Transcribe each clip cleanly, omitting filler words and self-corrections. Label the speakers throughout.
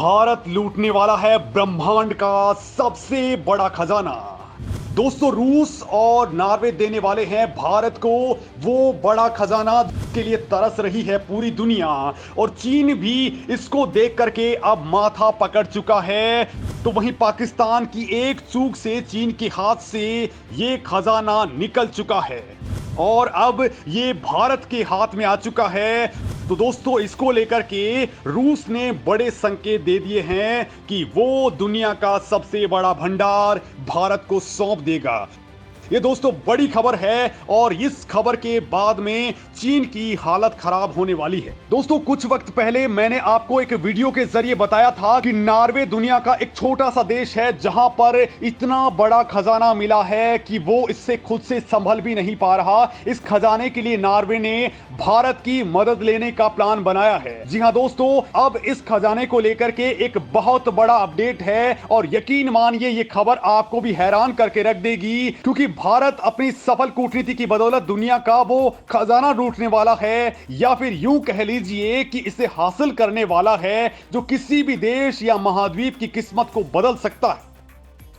Speaker 1: भारत लूटने वाला है ब्रह्मांड का सबसे बड़ा खजाना। दोस्तों, रूस और नॉर्वे देने वाले हैं भारत को वो बड़ा खजाना के लिए तरस रही है पूरी दुनिया, और चीन भी इसको देख करके अब माथा पकड़ चुका है। तो वहीं पाकिस्तान की एक चूक से चीन के हाथ से ये खजाना निकल चुका है और अब ये भारत के हाथ में आ चुका है। तो दोस्तों, इसको लेकर के रूस ने बड़े संकेत दे दिए हैं कि वो दुनिया का सबसे बड़ा भंडार भारत को सौंप देगा। ये दोस्तों बड़ी खबर है और इस खबर के बाद में चीन की हालत खराब होने वाली है। दोस्तों, कुछ वक्त पहले मैंने आपको एक वीडियो के जरिए बताया था कि नॉर्वे दुनिया का एक छोटा सा देश है जहां पर इतना बड़ा खजाना मिला है कि वो इससे खुद से संभल भी नहीं पा रहा। इस खजाने के लिए नॉर्वे ने भारत की मदद लेने का प्लान बनाया है। जी हां दोस्तों, अब इस खजाने को लेकर के एक बहुत बड़ा अपडेट है और यकीन मानिए ये खबर आपको भी हैरान करके रख देगी, क्योंकि भारत अपनी सफल कूटनीति की बदौलत दुनिया का वो खजाना लूटने वाला है, या फिर यूं कह लीजिए कि इसे हासिल करने वाला है जो किसी भी देश या महाद्वीप की किस्मत को बदल सकता है।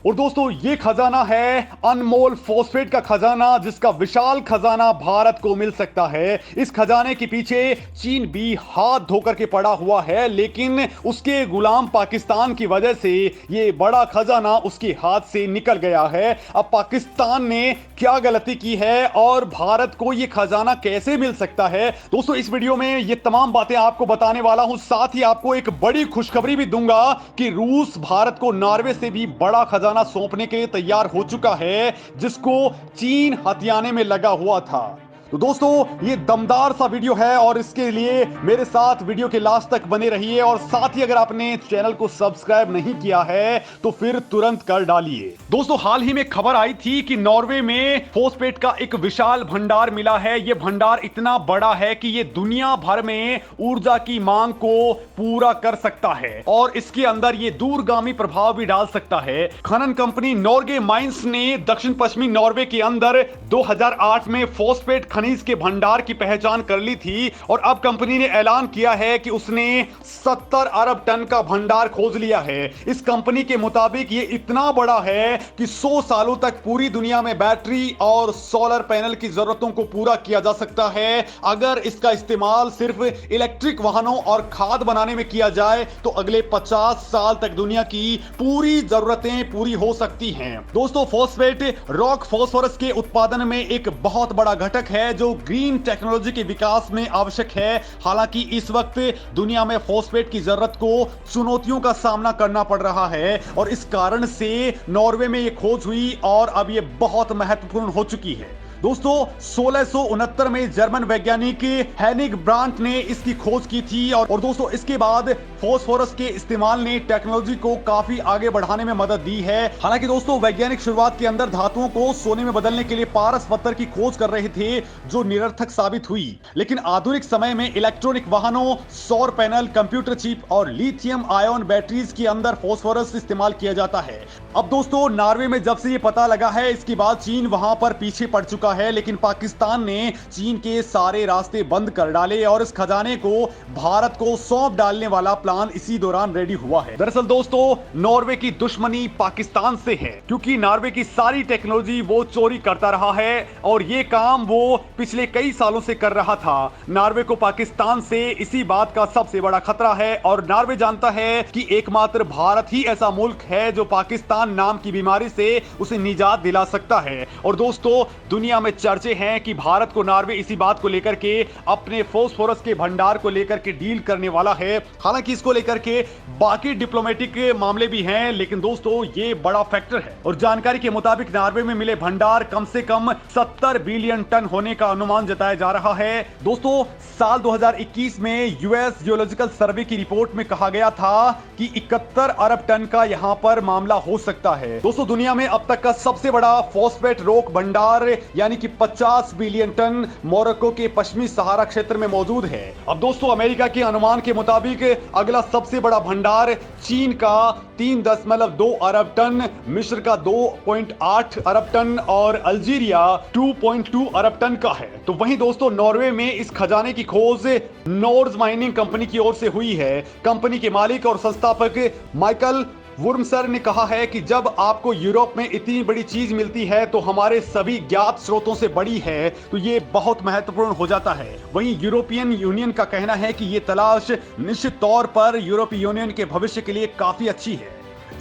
Speaker 1: और दोस्तों, ये खजाना है अनमोल फॉस्फेट का खजाना, जिसका विशाल खजाना भारत को मिल सकता है। इस खजाने के पीछे चीन भी हाथ धोकर के पड़ा हुआ है, लेकिन उसके गुलाम पाकिस्तान की वजह से ये बड़ा खजाना उसके हाथ से निकल गया है। अब पाकिस्तान ने क्या गलती की है और भारत को ये खजाना कैसे मिल सकता है, दोस्तों इस वीडियो में ये तमाम बातें आपको बताने वाला हूं। साथ ही आपको एक बड़ी खुशखबरी भी दूंगा कि रूस भारत को नॉर्वे से भी बड़ा खजाना सौंपने के लिए तैयार हो चुका है, जिसको चीन हथियाने में लगा हुआ था। तो दोस्तों, ये दमदार सा वीडियो है और इसके लिए मेरे साथ वीडियो के लास्ट तक बने रहिए, और साथ ही अगर आपने चैनल को सब्सक्राइब नहीं किया है तो फिर तुरंत कर डालिए। दोस्तों, हाल ही में खबर आई थी कि नॉर्वे में फॉस्फेट का एक विशाल भंडार मिला है। ये भंडार इतना बड़ा है कि ये दुनिया भर में ऊर्जा की मांग को पूरा कर सकता है और इसके अंदर ये दूरगामी प्रभाव भी डाल सकता है। खनन कंपनी नॉर्गे माइंस ने दक्षिण पश्चिमी नॉर्वे के अंदर 2008 में फॉस्फेट खनिज के भंडार की पहचान कर ली थी, और अब कंपनी ने ऐलान किया है कि उसने 70 अरब टन का भंडार खोज लिया है। इस कंपनी के मुताबिक ये इतना बड़ा है कि 100 सालों तक पूरी दुनिया में बैटरी और सोलर पैनल की जरूरतों को पूरा किया जा सकता है। अगर इसका इस्तेमाल सिर्फ इलेक्ट्रिक वाहनों और खाद बनाने में किया जाए तो अगले 50 साल तक दुनिया की पूरी जरूरतें पूरी हो सकती हैं। दोस्तों, फॉस्फेट रॉक फास्फोरस के उत्पादन में एक बहुत बड़ा घटक है जो ग्रीन टेक्नोलॉजी के विकास में आवश्यक है। हालांकि इस वक्त दुनिया में फॉस्फेट की जरूरत को चुनौतियों का सामना करना पड़ रहा है, और इस कारण से नॉर्वे में यह खोज हुई और अब यह बहुत महत्वपूर्ण हो चुकी है। दोस्तों, 1669 में जर्मन वैज्ञानिक हेनिग ब्रांट ने इसकी खोज की थी, और दोस्तों इसके बाद फास्फोरस के इस्तेमाल ने टेक्नोलॉजी को काफी आगे बढ़ाने में मदद दी है। हालांकि दोस्तों, वैज्ञानिक शुरुआत के अंदर धातुओं को सोने में बदलने के लिए पारस पत्थर की खोज कर रहे थे, जो निरर्थक साबित हुई। लेकिन आधुनिक समय में इलेक्ट्रॉनिक वाहनों, सौर पैनल, कंप्यूटर चिप और लिथियम आयन बैटरीज के अंदर फास्फोरस इस्तेमाल किया जाता है। अब दोस्तों, नॉर्वे में जब से ये पता लगा है, इसके बाद चीन वहां पर पीछे पड़ चुका है, लेकिन पाकिस्तान ने चीन के सारे रास्ते बंद कर डाले और इस खजाने को भारत को सौंप डालने वाला प्लान इसी दौरान रेडी हुआ है। दरअसल दोस्तों, नॉर्वे की दुश्मनी पाकिस्तान से है, क्योंकि नॉर्वे की सारी टेक्नोलॉजी वो चोरी करता रहा है और ये काम वो पिछले कई सालों से कर रहा था। नॉर्वे को पाकिस्तान से इसी बात का सबसे बड़ा खतरा है, और नॉर्वे जानता है कि एकमात्र भारत ही ऐसा मुल्क है जो पाकिस्तान नाम की बीमारी से उसे निजात दिला सकता है। और दोस्तों, दुनिया में चर्चे हैं कि भारत को नॉर्वे इसी बात को लेकर के अपने फास्फोरस के भंडार को लेकर के डील करने वाला है। हालांकि इसको लेकर के बाकी डिप्लोमेटिक मामले भी हैं, लेकिन दोस्तों ये बड़ा फैक्टर है, और जानकारी के मुताबिक नॉर्वे में मिले भंडार कम से कम 70 बिलियन टन होने का अनुमान जताया जा रहा है। दोस्तों, साल 2021 में यूएस जियोलॉजिकल सर्वे की रिपोर्ट में कहा गया था कि 71 अरब टन का यहां पर मामला हो सकता है। दोस्तों, दुनिया में अब तक का सबसे बड़ा फॉस्फेट रॉक भंडार यानी कि 50 बिलियन टन मोरक्को के पश्चिमी सहारा क्षेत्र में मौजूद है। अब दोस्तों अमेरिका के अनुमान के मुताबिक अगला सबसे बड़ा भंडार चीन का 3.2 अरब टन, मिस्र का 2.8 अरब टन और अल्जीरिया 2.2 अरब टन का है। तो वहीं दोस्तों नॉर्वे में इस खजाने की खोज नोर्स माइनिंग कंपनी की ओर से हुई है। कंपनी के मालिक और संस्थापक माइकल वुर्मसर ने कहा है कि जब आपको यूरोप में इतनी बड़ी चीज मिलती है तो हमारे सभी ज्ञात स्रोतों से बड़ी है, तो ये बहुत महत्वपूर्ण हो जाता है। वहीं यूरोपियन यूनियन का कहना है कि ये तलाश निश्चित तौर पर यूरोपीय यूनियन के भविष्य के लिए काफी अच्छी है।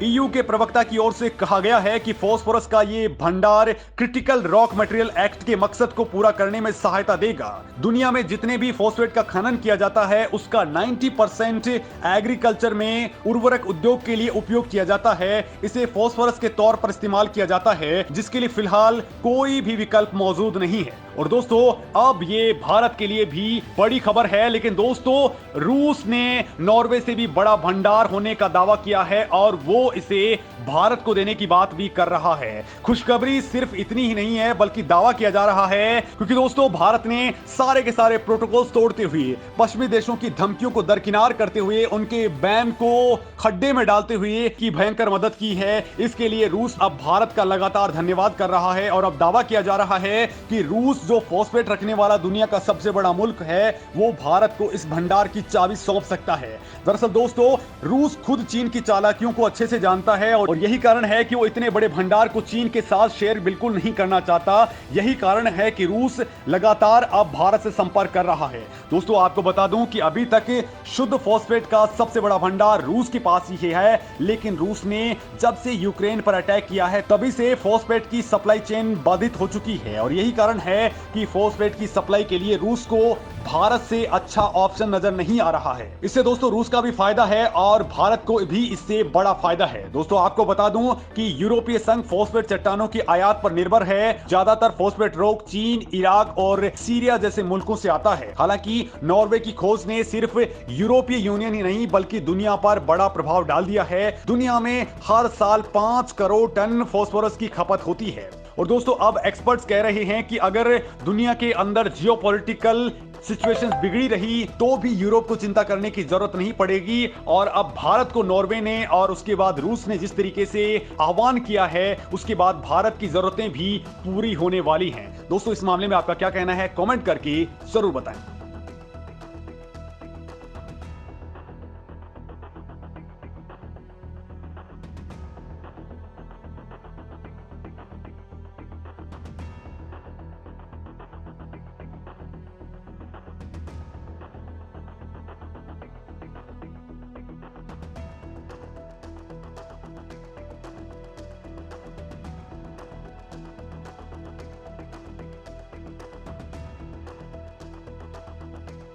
Speaker 1: ईयू के प्रवक्ता की ओर से कहा गया है कि फास्फोरस का ये भंडार क्रिटिकल रॉक मटेरियल एक्ट के मकसद को पूरा करने में सहायता देगा। दुनिया में जितने भी फॉस्फेट का खनन किया जाता है उसका 90% एग्रीकल्चर में उर्वरक उद्योग के लिए उपयोग किया जाता है। इसे फास्फोरस के तौर पर इस्तेमाल किया जाता है, जिसके लिए फिलहाल कोई भी विकल्प मौजूद नहीं है। और दोस्तों अब ये भारत के लिए भी बड़ी खबर है, लेकिन दोस्तों रूस ने नॉर्वे से भी बड़ा भंडार होने का दावा किया है और वो इसे भारत को देने की बात भी कर रहा है। खुशखबरी सिर्फ इतनी ही नहीं है बल्कि दावा किया जा रहा है, क्योंकि दोस्तों भारत ने सारे के सारे प्रोटोकॉल्स तोड़ते हुए, पश्चिमी देशों की धमकियों को दरकिनार करते हुए, उनके बैन को खड्डे में डालते हुए की भयंकर मदद की है। इसके लिए रूस अब भारत का लगातार धन्यवाद कर रहा है और अब दावा किया जा रहा है कि रूस जो फॉस्फेट रखने वाला दुनिया का सबसे बड़ा मुल्क है, वो भारत को इस भंडार की चाबी सौंप सकता है। दरअसल दोस्तों रूस खुद चीन की चालाकियों को अच्छे से जानता है और यही कारण है कि वो इतने बड़े भंडार को चीन के साथ शेयर बिल्कुल नहीं करना चाहता। यही कारण है कि रूस लगातार अब भारत से संपर्क कर रहा है। दोस्तों आपको बता दूं कि अभी तक शुद्ध फॉस्फेट का सबसे बड़ा भंडार रूस के पास ही है, लेकिन रूस ने जब से यूक्रेन पर अटैक किया है तभी से फॉस्फेट की सप्लाई चेन बाधित हो चुकी है और यही कारण है कि फॉस्फेट की सप्लाई के लिए रूस को भारत से अच्छा ऑप्शन नजर नहीं आ रहा है। इससे दोस्तों रूस का भी फायदा है और भारत को भी इससे बड़ा फायदा है। दोस्तों आपको बता दूं कि यूरोपीय संघ फॉस्फेट चट्टानों की आयात पर निर्भर है। ज्यादातर फॉस्फेट रोग चीन, इराक और सीरिया जैसे मुल्कों से आता है। हालांकि नॉर्वे की खोज ने सिर्फ यूरोपीय यूनियन ही नहीं बल्कि दुनिया पर बड़ा प्रभाव डाल दिया है। दुनिया में हर साल 5 करोड़ टन फॉस्फोरस की खपत होती है। और दोस्तों अब एक्सपर्ट्स कह रहे हैं कि अगर दुनिया के अंदर जियोपॉलिटिकल सिचुएशंस बिगड़ी रही तो भी यूरोप को चिंता करने की जरूरत नहीं पड़ेगी। और अब भारत को नॉर्वे ने और उसके बाद रूस ने जिस तरीके से आह्वान किया है, उसके बाद भारत की जरूरतें भी पूरी होने वाली हैं। दोस्तों इस मामले में आपका क्या कहना है, कमेंट करके जरूर बताएं।